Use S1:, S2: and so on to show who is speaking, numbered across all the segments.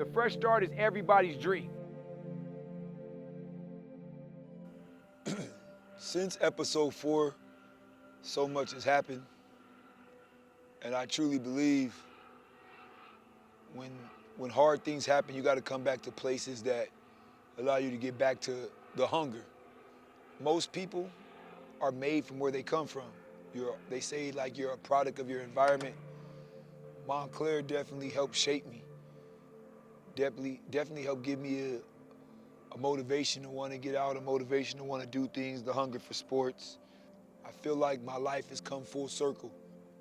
S1: The fresh start is everybody's dream.
S2: Since episode 4, so much has happened. And I truly believe when hard things happen, you got to come back to places that allow you to get back to the hunger. Most people are made from where they come from. They say like you're a product of your environment. Montclair definitely helped shape me. Definitely helped give me a motivation to want to get out, a motivation to want to do things, the hunger for sports. I feel like my life has come full circle.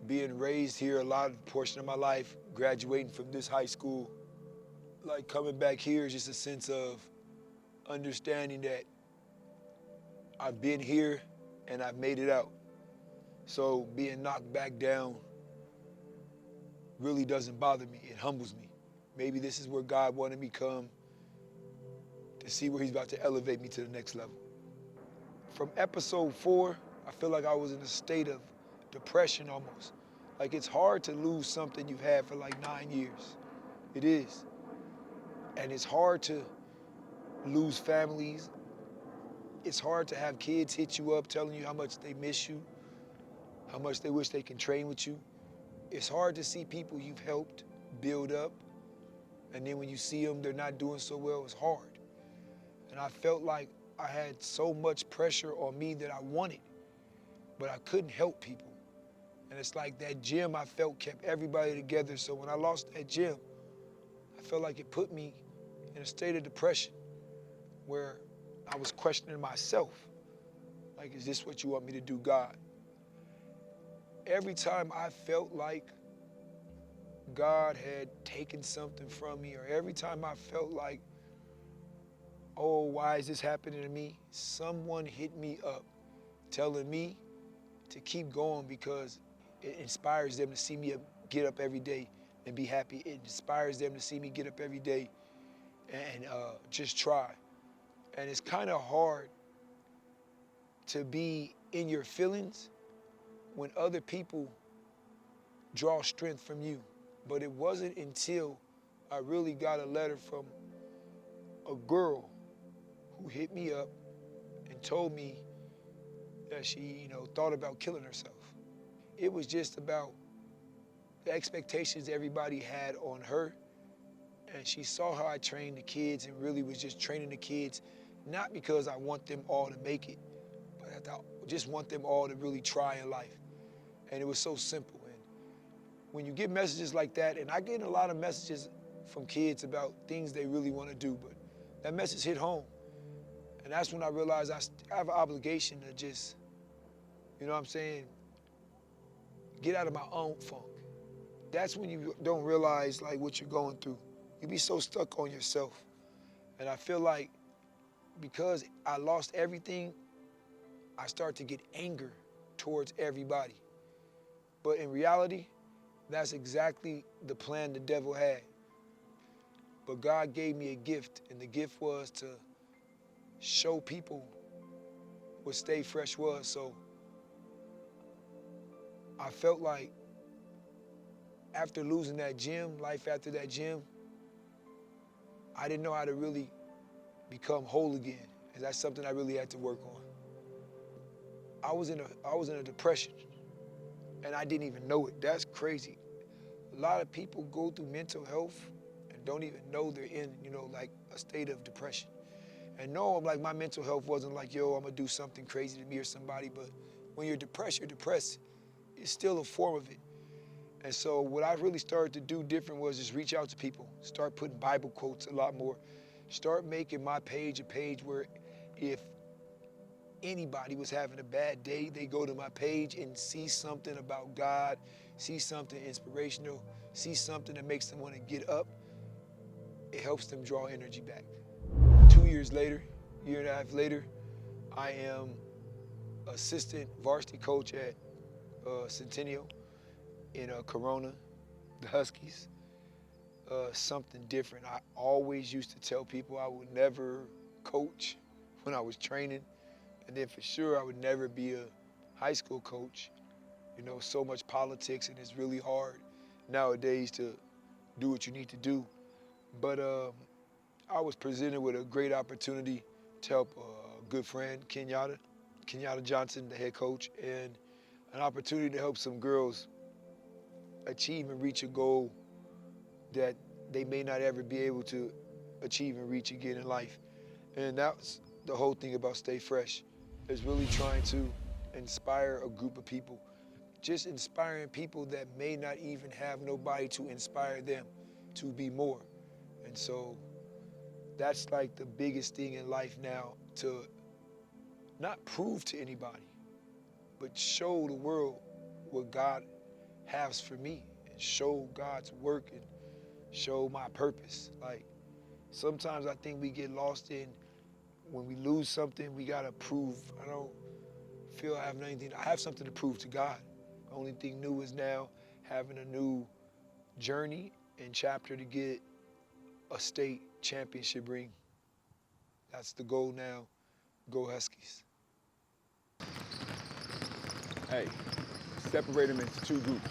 S2: Being raised here a lot of the portion of my life, graduating from this high school, like coming back here is just a sense of understanding that I've been here and I've made it out. So being knocked back down really doesn't bother me, it humbles me. Maybe this is where God wanted me to come to see where he's about to elevate me to the next level. From episode 4, I feel like I was in a state of depression almost. Like it's hard to lose something you've had for like 9 years. It is. And it's hard to lose families. It's hard to have kids hit you up telling you how much they miss you, how much they wish they can train with you. It's hard to see people you've helped build up, and then when you see them, they're not doing so well, it's hard. And I felt like I had so much pressure on me that I wanted, but I couldn't help people. And it's like that gym I felt kept everybody together, so when I lost that gym, I felt like it put me in a state of depression where I was questioning myself. Like, is this what you want me to do, God? Every time I felt like God had taken something from me, or every time I felt like, oh, why is this happening to me? Someone hit me up telling me to keep going because it inspires them to see me get up every day and be happy. It inspires them to see me get up every day and just try. And it's kind of hard to be in your feelings when other people draw strength from you. But it wasn't until I really got a letter from a girl who hit me up and told me that she, thought about killing herself. It was just about the expectations everybody had on her. And she saw how I trained the kids and really was just training the kids, not because I want them all to make it, but I just want them all to really try in life. And it was so simple. And when you get messages like that, and I get a lot of messages from kids about things they really want to do, but that message hit home. And that's when I realized I have an obligation to just, get out of my own funk. That's when you don't realize like what you're going through. You be so stuck on yourself. And I feel like because I lost everything, I start to get anger towards everybody. But in reality, that's exactly the plan the devil had. But God gave me a gift, and the gift was to show people what Stay Fresh was. So I felt like after losing that gym, life after that gym, I didn't know how to really become whole again. And that's something I really had to work on. I was in a depression, and I didn't even know it. That's crazy. A lot of people go through mental health and don't even know they're in, like a state of depression. And no, like my mental health wasn't like, yo, I'm gonna do something crazy to me or somebody, but when you're depressed, you're depressed. It's still a form of it. And so what I really started to do different was just reach out to people, start putting Bible quotes a lot more, start making my page a page where if anybody was having a bad day, they go to my page and see something about God, see something inspirational, see something that makes them want to get up. It helps them draw energy back. 2 years later, year and a half later, I am assistant varsity coach at Centennial in Corona, the Huskies. Something different. I always used to tell people I would never coach when I was training, and then for sure I would never be a high school coach. So much politics, and it's really hard nowadays to do what you need to do. But I was presented with a great opportunity to help a good friend, Kenyatta Johnson, the head coach, and an opportunity to help some girls achieve and reach a goal that they may not ever be able to achieve and reach again in life. And that's the whole thing about Stay Fresh, is really trying to inspire a group of people, just inspiring people that may not even have nobody to inspire them to be more. And so that's like the biggest thing in life now, to not prove to anybody, but show the world what God has for me, and show God's work and show my purpose. Like, sometimes I think we get lost in, when we lose something, we gotta prove. I don't feel I have anything. I have something to prove to God. The only thing new is now having a new journey and chapter to get a state championship ring. That's the goal now. Go Huskies.
S3: Hey, separate them into two groups,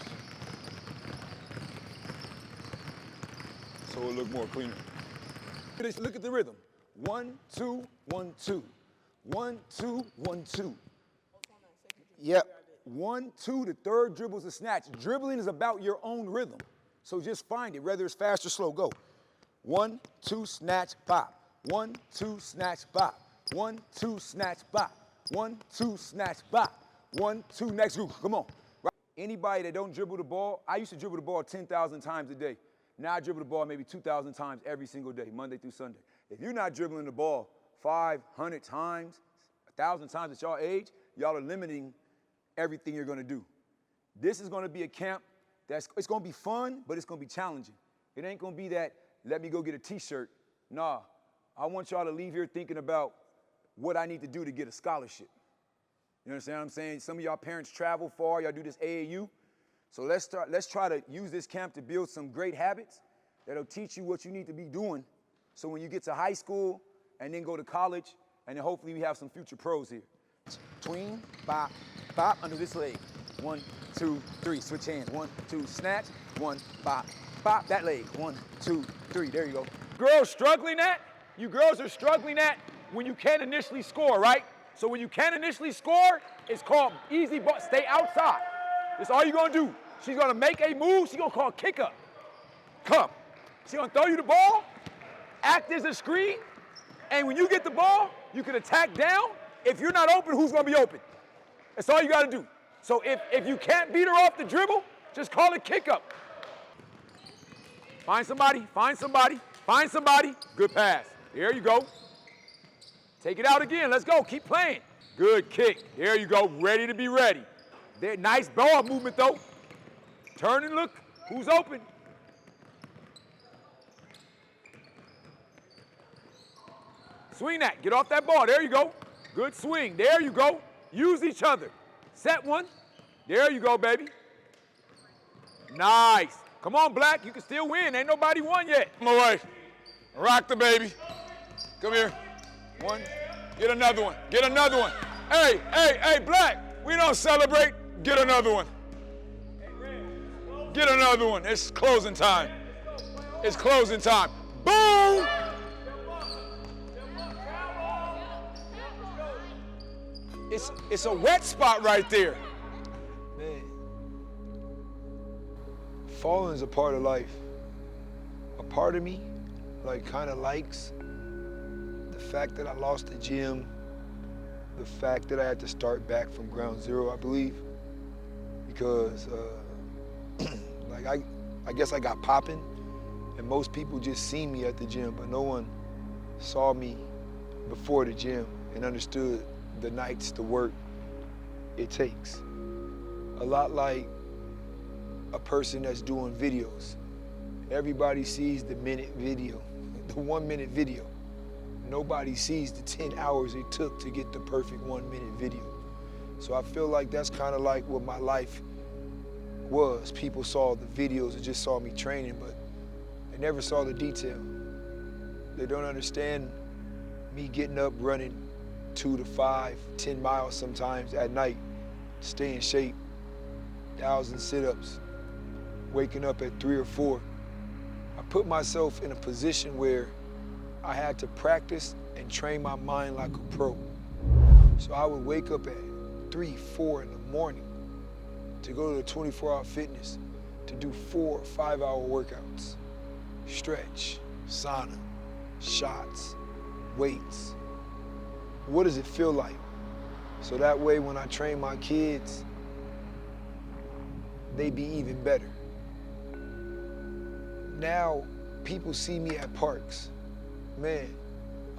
S3: so it'll look more cleaner. Look at the rhythm. 1, 2, 1, 2. 1, 2, 1, 2. Yep. 1, 2, the third dribble is a snatch. Dribbling is about your own rhythm. So just find it, whether it's fast or slow. Go. 1, 2, snatch, pop. 1, 2, snatch, pop. 1, 2, snatch, pop. 1, 2, snatch, pop. 1, 2, next group. Come on. Right. Anybody that don't dribble the ball, I used to dribble the ball 10,000 times a day. Now I dribble the ball maybe 2,000 times every single day, Monday through Sunday. If you're not dribbling the ball 500 times, 1,000 times at your age, y'all are limiting everything you're gonna do. This is gonna be a camp it's gonna be fun, but it's gonna be challenging. It ain't gonna be that, let me go get a t-shirt. Nah, I want y'all to leave here thinking about what I need to do to get a scholarship. You understand what I'm saying? Some of y'all parents travel far, y'all do this AAU. So let's try to use this camp to build some great habits that'll teach you what you need to be doing, so when you get to high school and then go to college, and then hopefully we have some future pros here. Tween, bop, bop, under this leg. 1, 2, 3, switch hands. 1, 2, snatch. 1, bop, bop, that leg. 1, 2, 3, there you go.
S1: Girls struggling at, you girls are struggling at when you can't initially score, right? So when you can't initially score, it's called easy ball, stay outside. That's all you're gonna do. She's gonna make a move, she's gonna call kick up. Come. She's gonna throw you the ball, act as a screen, and when you get the ball, you can attack down. If you're not open, who's gonna be open? That's all you gotta do. So if you can't beat her off the dribble, just call it kick up. Find somebody, find somebody, find somebody. Good pass. There you go. Take it out again, let's go, keep playing. Good kick, there you go, ready to be ready. There, nice ball movement though. Turn and look, who's open? Swing that, get off that ball, there you go. Good swing, there you go. Use each other. Set one, there you go, baby. Nice. Come on, Black, you can still win, ain't nobody won yet.
S3: Come away. Rock the baby. Come here. 1, get another one, get another one. Hey, hey, hey, Black, we don't celebrate. Get another one. Get another one. It's closing time. It's closing time. Boom! It's a wet spot right there.
S2: Man, falling is a part of life. A part of me, like, kind of likes the fact that I lost the gym, the fact that I had to start back from ground zero, I believe, because like I guess I got popping, and most people just see me at the gym, but no one saw me before the gym and understood the nights, the work it takes. A lot like a person that's doing videos. Everybody sees the minute video, the 1 minute video. Nobody sees the 10 hours it took to get the perfect 1 minute video. So I feel like that's kind of like what my life was. People saw the videos and just saw me training, but they never saw the detail. They don't understand me getting up, running 2 to 5, 10 miles sometimes at night, stay in shape, 1,000 sit-ups, waking up at 3 or 4. I put myself in a position where I had to practice and train my mind like a pro. So I would wake up at 3, 4 in the morning to go to the 24-hour fitness to do 4 or 5-hour workouts. Stretch, sauna, shots, weights. What does it feel like? So that way when I train my kids, they be even better. Now, people see me at parks. Man,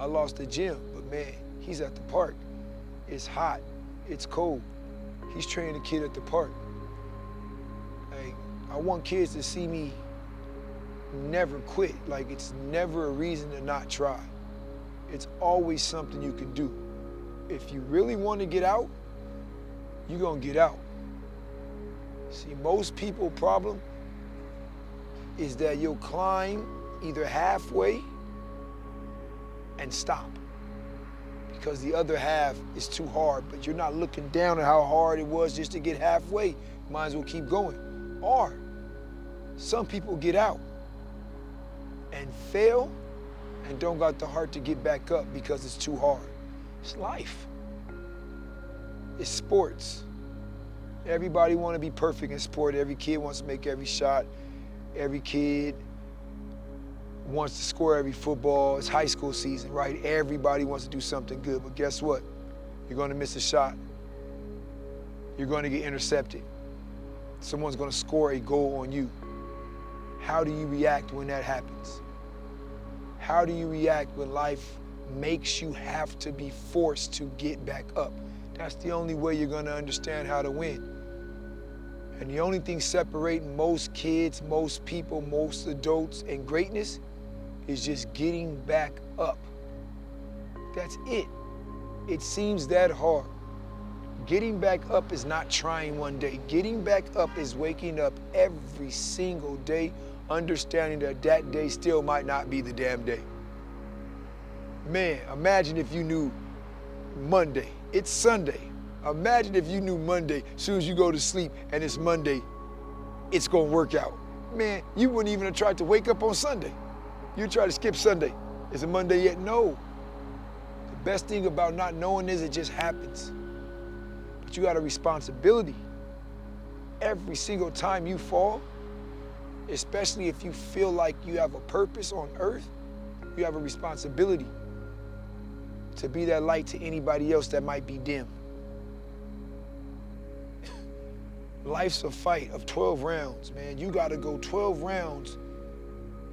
S2: I lost the gym, but man, he's at the park. It's hot, it's cold. He's training a kid at the park. Like, I want kids to see me never quit. Like, it's never a reason to not try. It's always something you can do. If you really want to get out, you're gonna get out. See, most people's problem is that you'll climb either halfway and stop because the other half is too hard, but you're not looking down at how hard it was just to get halfway. Might as well keep going. Or some people get out and fail and don't got the heart to get back up because it's too hard. It's life. It's sports. Everybody want to be perfect in sport. Every kid wants to make every shot. Every kid wants to score every football. It's high school season, right? Everybody wants to do something good, but guess what? You're going to miss a shot. You're going to get intercepted. Someone's going to score a goal on you. How do you react when that happens? How do you react when life makes you have to be forced to get back up? That's the only way you're going to understand how to win. And the only thing separating most kids, most people, most adults and greatness is just getting back up. That's it. It seems that hard. Getting back up is not trying one day. Getting back up is waking up every single day, understanding that that day still might not be the damn day. Man, imagine if you knew Monday, it's Sunday. Imagine if you knew Monday, as soon as you go to sleep and it's Monday, it's gonna work out. Man, you wouldn't even have tried to wake up on Sunday. You try to skip Sunday. Is it Monday yet? No. The best thing about not knowing is it just happens. But you got a responsibility. Every single time you fall, especially if you feel like you have a purpose on earth, you have a responsibility to be that light to anybody else that might be dim. Life's a fight of 12 rounds, man. You gotta go 12 rounds.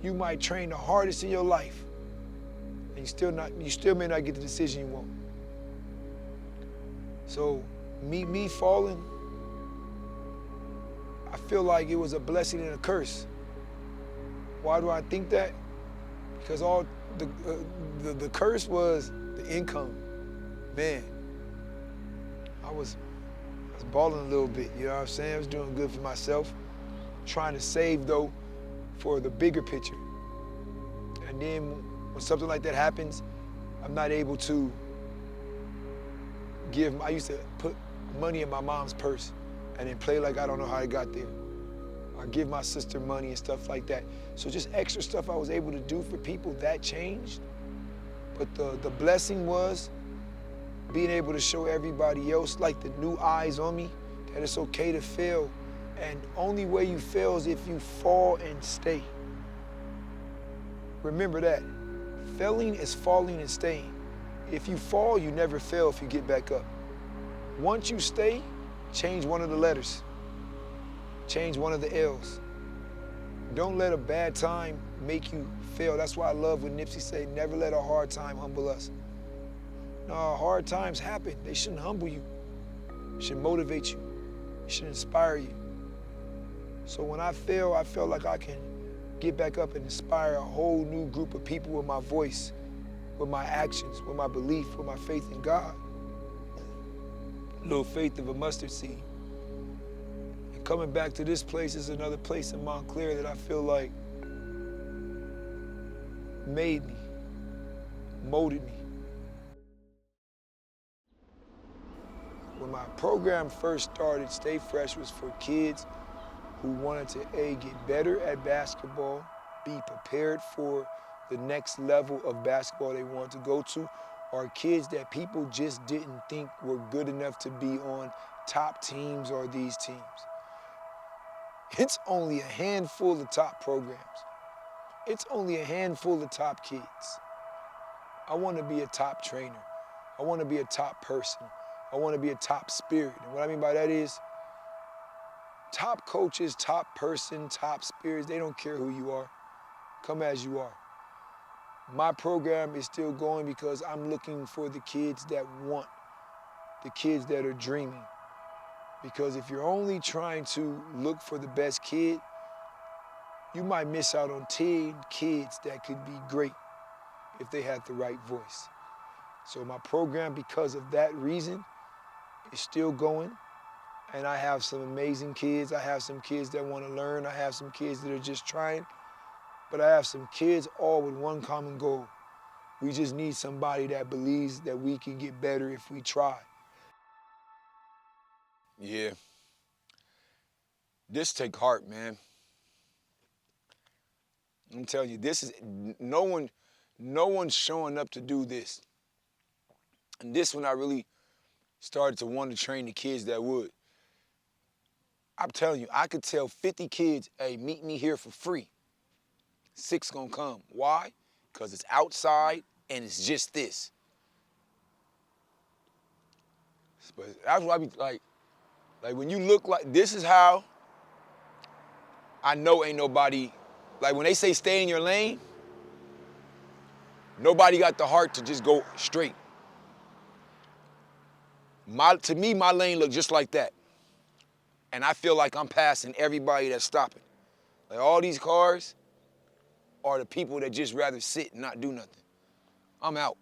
S2: You might train the hardest in your life, and you still may not get the decision you want. So, me falling, I feel like it was a blessing and a curse. Why do I think that? Because all the curse was the income. Man, I was balling a little bit, you know what I'm saying? I was doing good for myself. Trying to save, though, for the bigger picture. And then when something like that happens, I'm not able to I used to put money in my mom's purse and then play like I don't know how it got there. I give my sister money and stuff like that. So just extra stuff I was able to do for people, that changed. But the blessing was being able to show everybody else, like the new eyes on me, that it's okay to fail. And only way you fail is if you fall and stay. Remember that. Failing is falling and staying. If you fall, you never fail if you get back up. Once you stay, change one of the letters. Change one of the L's. Don't let a bad time make you fail. That's why I love when Nipsey say, never let a hard time humble us. No, hard times happen. They shouldn't humble you. They should motivate you. They should inspire you. So when I fail, I feel like I can get back up and inspire a whole new group of people with my voice, with my actions, with my belief, with my faith in God. Little faith of a mustard seed. And coming back to this place is another place in Montclair that I feel like made me, molded me. When my program first started, Stay Fresh was for kids who wanted to A, get better at basketball, be prepared for the next level of basketball they want to go to are kids that people just didn't think were good enough to be on top teams or these teams. It's only a handful of top programs. It's only a handful of top kids. I want to be a top trainer. I want to be a top person. I want to be a top spirit. And what I mean by that is top coaches, top person, top spirits, they don't care who you are. Come as you are. My program is still going because I'm looking for the kids that want, the kids that are dreaming. Because if you're only trying to look for the best kid, you might miss out on 10 kids that could be great if they had the right voice. So my program, because of that reason, is still going. And I have some amazing kids. I have some kids that want to learn. I have some kids that are just trying. But I have some kids all with one common goal. We just need somebody that believes that we can get better if we try.
S3: Yeah. This take heart, man. I'm telling you, this is no one's showing up to do this. And this one I really started to want to train the kids that would. I'm telling you, I could tell 50 kids, hey, meet me here for free. 6 gonna come. Why? Because it's outside and it's just this. But that's why I be like when you look like, this is how I know ain't nobody, like when they say stay in your lane, nobody got the heart to just go straight. To me, my lane look just like that. And I feel like I'm passing everybody that's stopping. Like all these cars are the people that just rather sit and not do nothing. I'm out.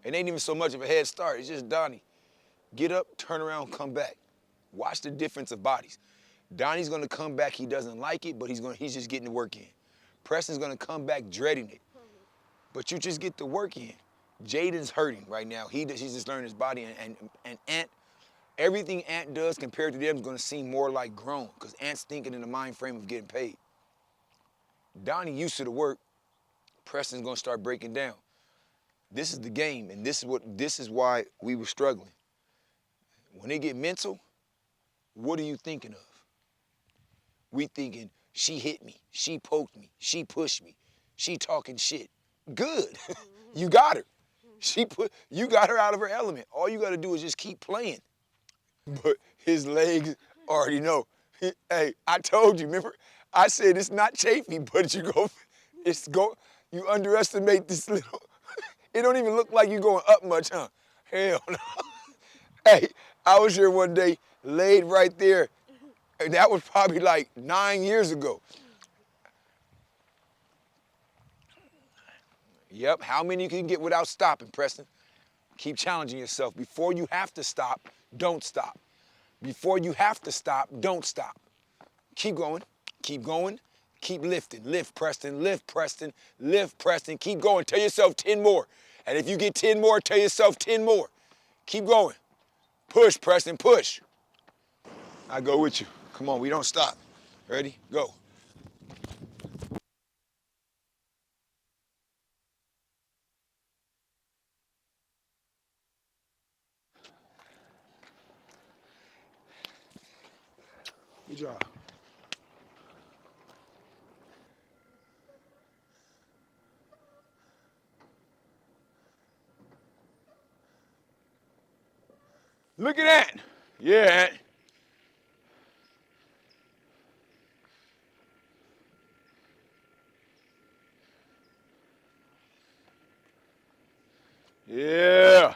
S3: It ain't even so much of a head start. It's just Donnie. Get up, turn around, come back. Watch the difference of bodies. Donnie's gonna come back, he doesn't like it, but he's just getting the work in. Preston's gonna come back dreading it, but you just get the work in. Jaden's hurting right now. He's just learning his body, and Ant, everything Ant does compared to them is gonna seem more like grown, because Ant's thinking in the mind frame of getting paid. Donnie used to the work, Preston's gonna start breaking down. This is the game, and this is why we were struggling. When they get mental, what are you thinking of? We thinking, she hit me, she poked me, she pushed me, she talking shit. Good, you got her. You got her out of her element. All you gotta do is just keep playing. But his legs already know. Hey, I told you, remember? I said it's not chafy, but you underestimate this little, it don't even look like you going up much, huh? Hell no. Hey, I was here one day, laid right there, and that was probably like 9 years ago. Yep, how many you can get without stopping, Preston? Keep challenging yourself. Before you have to stop, don't stop. Before you have to stop, don't stop. Keep going, keep lifting. Lift, Preston, lift, Preston, lift, Preston. Keep going, tell yourself 10 more. And if you get 10 more, tell yourself 10 more. Keep going. Push, Preston, push. I go with you. Come on, we don't stop. Ready? Go.
S2: Good job.
S3: Look at that. Yeah. Yeah.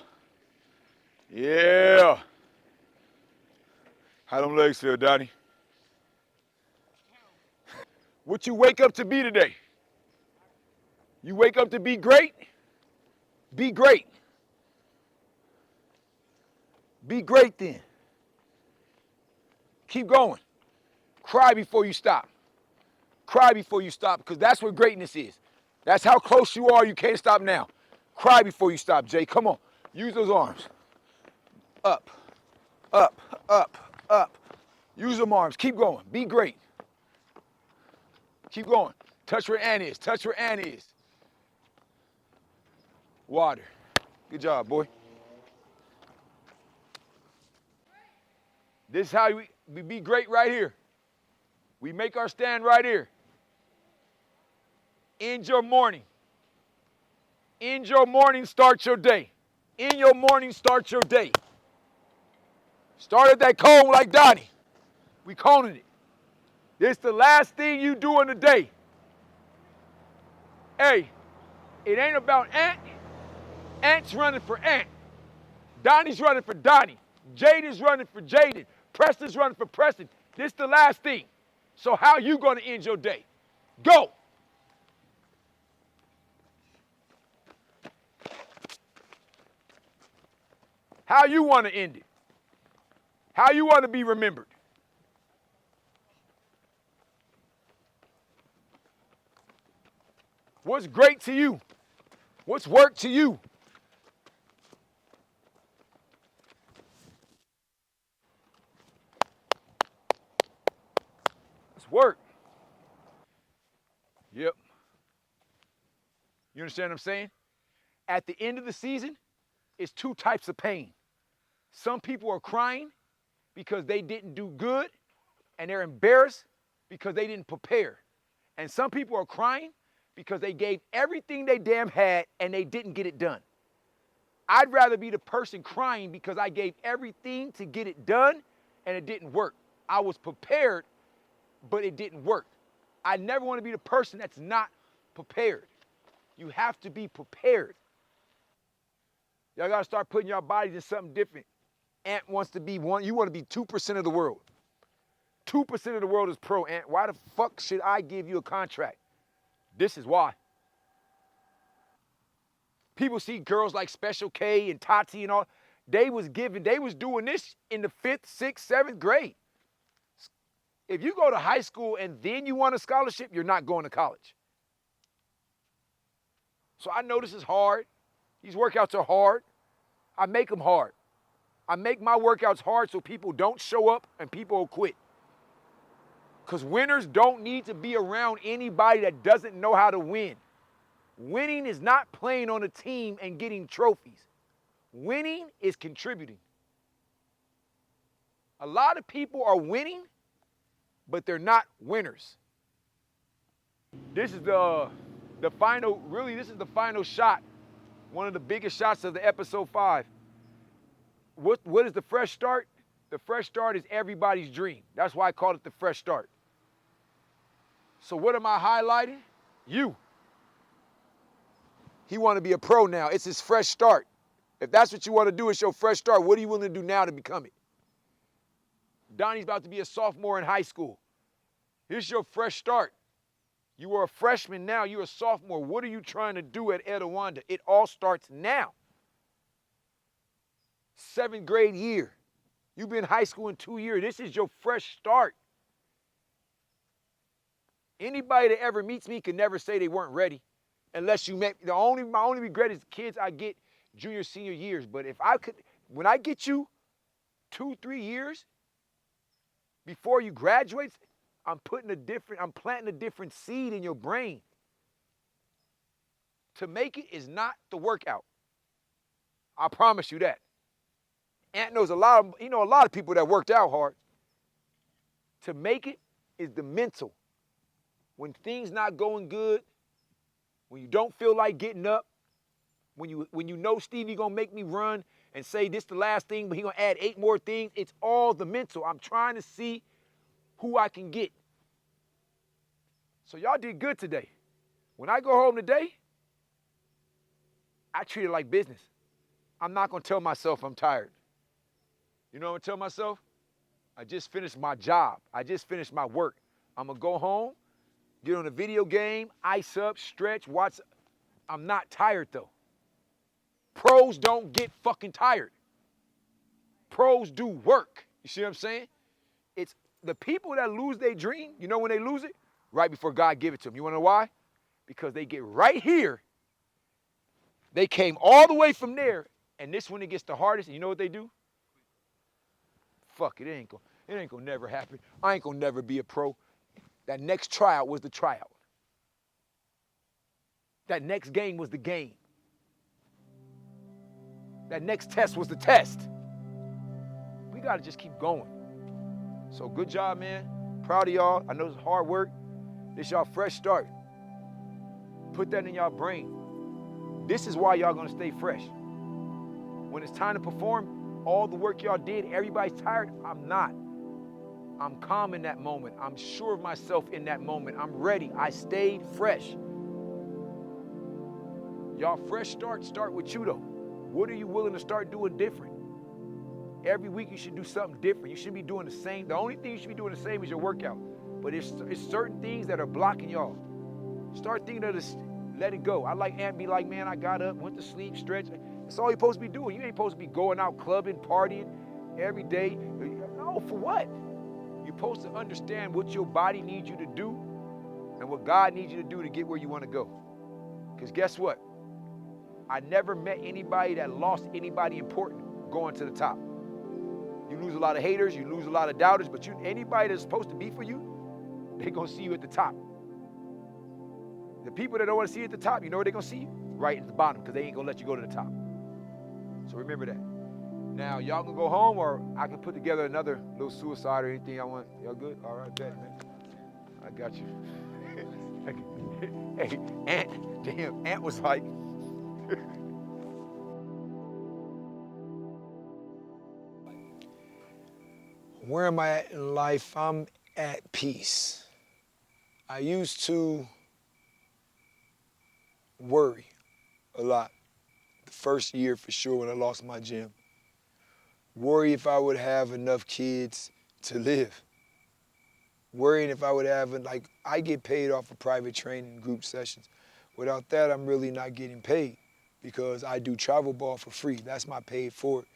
S3: Yeah. How them legs feel, Donnie? What you wake up to be today? You wake up to be great? Be great. Be great then. Keep going. Cry before you stop. Cry before you stop, because that's what greatness is. That's how close you are. You can't stop now. Cry before you stop, Jay. Come on. Use those arms. Up, up, up, up. Use them arms. Keep going. Be great. Keep going.
S1: Touch where Ann is. Touch where Ann is.
S3: Water. Good job, boy.
S1: This is how we be great right here. We make our stand right here. End your morning. End your morning, start your day. In your morning, start your day. Start at that cone like Donnie. We coning it. This the last thing you do in the day. Hey, it ain't about Ant. Ant's running for Ant. Donnie's running for Donnie. Jaden's running for Jaden. Preston's running for Preston. This the last thing. So how you gonna end your day? Go. How you want to end it? How you want to be remembered? What's great to you? What's work to you? It's work. Yep. You understand what I'm saying? At the end of the season, it's two types of pain. Some people are crying because they didn't do good and they're embarrassed because they didn't prepare. And some people are crying because they gave everything they damn had and they didn't get it done. I'd rather be the person crying because I gave everything to get it done and it didn't work. I was prepared, but it didn't work. I never want to be the person that's not prepared. You have to be prepared. Y'all got to start putting your bodies in something different. Ant wants to be one. You want to be 2% of the world. 2% of the world is pro, Ant. Why the fuck should I give you a contract? This is why. People see girls like Special K and Tati and all. They was doing this in the 5th, 6th, 7th grade. If you go to high school and then you want a scholarship, you're not going to college. So I know this is hard. These workouts are hard. I make them hard. I make my workouts hard so people don't show up and people will quit. Because winners don't need to be around anybody that doesn't know how to win. Winning is not playing on a team and getting trophies. Winning is contributing. A lot of people are winning, but they're not winners. This is the final, really, this is the final shot. One of the biggest shots of the episode 5. What is the fresh start? The fresh start is everybody's dream. That's why I called it the fresh start. So what am I highlighting? You. He want to be a pro now. It's his fresh start. If that's what you want to do, it's your fresh start. What are you willing to do now to become it? Donnie's about to be a sophomore in high school. Here's your fresh start. You were a freshman, now you're a sophomore. What are you trying to do at Etiwanda? It all starts now. 7th grade year. You've been in high school in 2 years. This is your fresh start. Anybody that ever meets me can never say they weren't ready. Unless you met, my only regret is kids I get junior, senior years. But when I get you 2-3 years before you graduate, I'm planting a different seed in your brain. To make it is not the workout. I promise you that. Ant knows a lot of people that worked out hard. To make it is the mental. When things not going good, when you don't feel like getting up, when you know Stevie gonna make me run and say this the last thing, but he gonna add 8 more things, it's all the mental. I'm trying to see who I can get. So y'all did good today. When I go home today, I treat it like business. I'm not gonna tell myself I'm tired. You know what I'm gonna tell myself? I just finished my job. I just finished my work. I'm gonna go home, get on a video game, ice up, stretch, watch. I'm not tired though. Pros don't get fucking tired. Pros do work. You see what I'm saying? It's the people that lose their dream, you know when they lose it? Right before God give it to them. You wanna know why? Because they get right here. They came all the way from there, and this one it gets the hardest, and you know what they do? Fuck it, it ain't gonna never happen. I ain't gonna never be a pro. That next tryout was the tryout. That next game was the game. That next test was the test. We got to just keep going. So good job, man. Proud of y'all. I know it's hard work. This y'all fresh start. Put that in y'all brain. This is why y'all gonna stay fresh. When it's time to perform, all the work y'all did, everybody's tired. I'm not. I'm calm in that moment. I'm sure of myself in that moment. I'm ready. I stayed fresh. Y'all fresh start with you though. What are you willing to start doing different? Every week you should do something different. You shouldn't be doing the same. The only thing you should be doing the same is your workout. But it's certain things that are blocking y'all. Start thinking of this, let it go. I like Ant be like, man, I got up, went to sleep, stretched. That's all you're supposed to be doing. You ain't supposed to be going out clubbing, partying every day. No, for what? You're supposed to understand what your body needs you to do and what God needs you to do to get where you want to go. Because guess what? I never met anybody that lost anybody important going to the top. You lose a lot of haters, you lose a lot of doubters, but anybody that's supposed to be for you, they're going to see you at the top. The people that don't want to see you at the top, you know where they're going to see you? Right at the bottom, because they ain't going to let you go to the top. So remember that. Now, y'all can go home, or I can put together another little suicide or anything I want. Y'all good? All right, bet, man. I got you. Hey, Ant was like,
S2: where am I at in life? I'm at peace. I used to worry a lot. The first year for sure when I lost my gym. Worry if I would have enough kids to live. Worrying if I would have, I get paid off of private training group sessions. Without that, I'm really not getting paid because I do travel ball for free. That's my paid for it.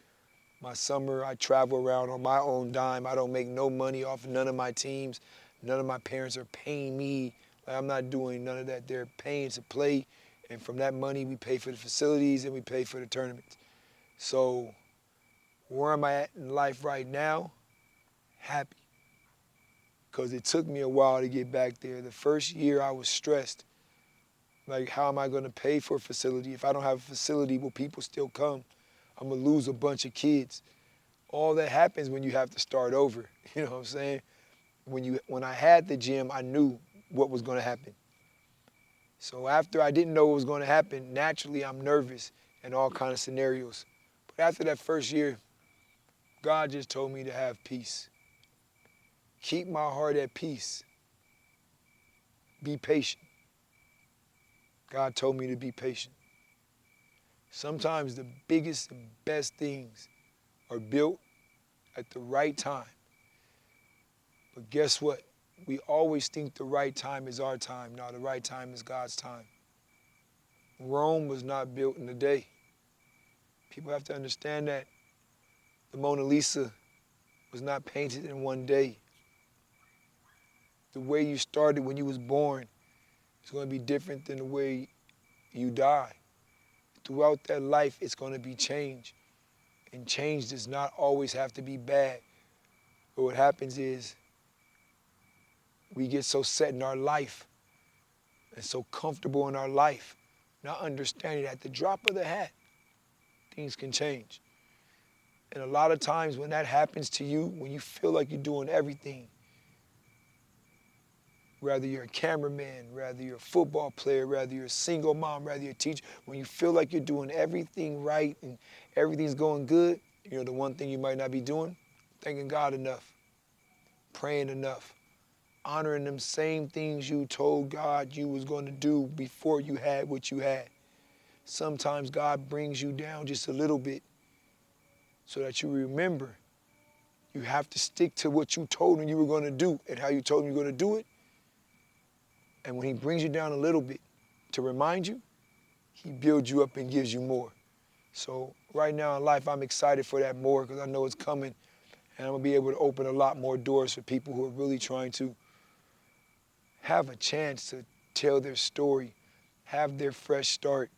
S2: My summer, I travel around on my own dime. I don't make no money off of none of my teams. None of my parents are paying me. I'm not doing none of that. They're paying to play. And from that money, we pay for the facilities and we pay for the tournaments. So where am I at in life right now? Happy. Because it took me a while to get back there. The first year I was stressed. Like, how am I going to pay for a facility? If I don't have a facility, will people still come? I'm going to lose a bunch of kids. All that happens when you have to start over. You know what I'm saying? When I had the gym, I knew what was going to happen. So after I didn't know what was going to happen, naturally I'm nervous in all kinds of scenarios. But after that first year, God just told me to have peace. Keep my heart at peace. Be patient. God told me to be patient. Sometimes the biggest and best things are built at the right time. But guess what? We always think the right time is our time. No, the right time is God's time. Rome was not built in a day. People have to understand that. The Mona Lisa was not painted in one day. The way you started when you was born is going to be different than the way you die. Throughout that life, it's going to be change. And change does not always have to be bad. But what happens is we get so set in our life and so comfortable in our life, not understanding that at the drop of the hat, things can change. And a lot of times when that happens to you, when you feel like you're doing everything, whether you're a cameraman, whether you're a football player, whether you're a single mom, whether you're a teacher, when you feel like you're doing everything right and everything's going good, you know the one thing you might not be doing? Thanking God enough, praying enough, honoring them same things you told God you was going to do before you had what you had. Sometimes God brings you down just a little bit so that you remember you have to stick to what you told him you were going to do and how you told him you were going to do it. And when he brings you down a little bit to remind you, he builds you up and gives you more. So right now in life, I'm excited for that more because I know it's coming. And I'm going to be able to open a lot more doors for people who are really trying to have a chance to tell their story, have their fresh start,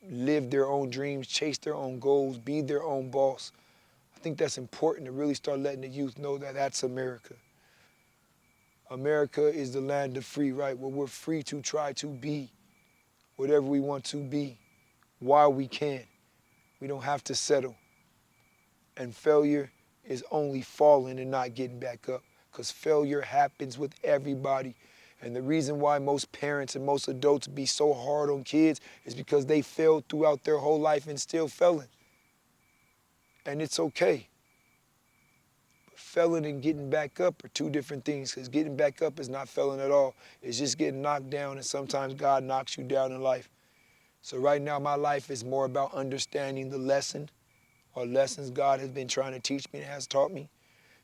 S2: live their own dreams, chase their own goals, be their own boss. I think that's important to really start letting the youth know that that's America. America is the land of free, right? Where we're free to try to be whatever we want to be while we can. We don't have to settle. And failure is only falling and not getting back up, because failure happens with everybody. And the reason why most parents and most adults be so hard on kids is because they failed throughout their whole life and still failing. And it's okay. But failing and getting back up are two different things, because getting back up is not failing at all. It's just getting knocked down, and sometimes God knocks you down in life. So right now my life is more about understanding the lesson or lessons God has been trying to teach me and has taught me,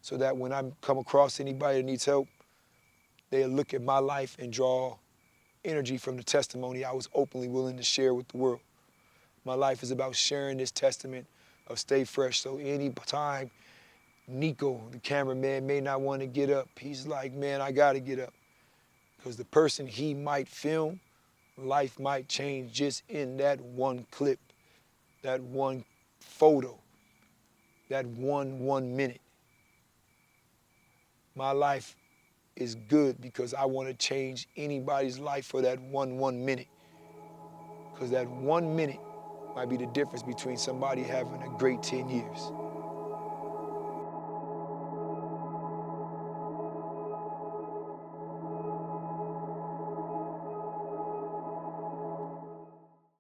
S2: so that when I come across anybody that needs help, they'll look at my life and draw energy from the testimony I was openly willing to share with the world. My life is about sharing this testament of Stay Fresh. So anytime Nico, the cameraman, may not want to get up, he's like, man, I got to get up. Because the person he might film, life might change just in that one clip, that one photo, that one minute. My life is good because I want to change anybody's life for that one minute. Because that 1 minute might be the difference between somebody having a great 10 years.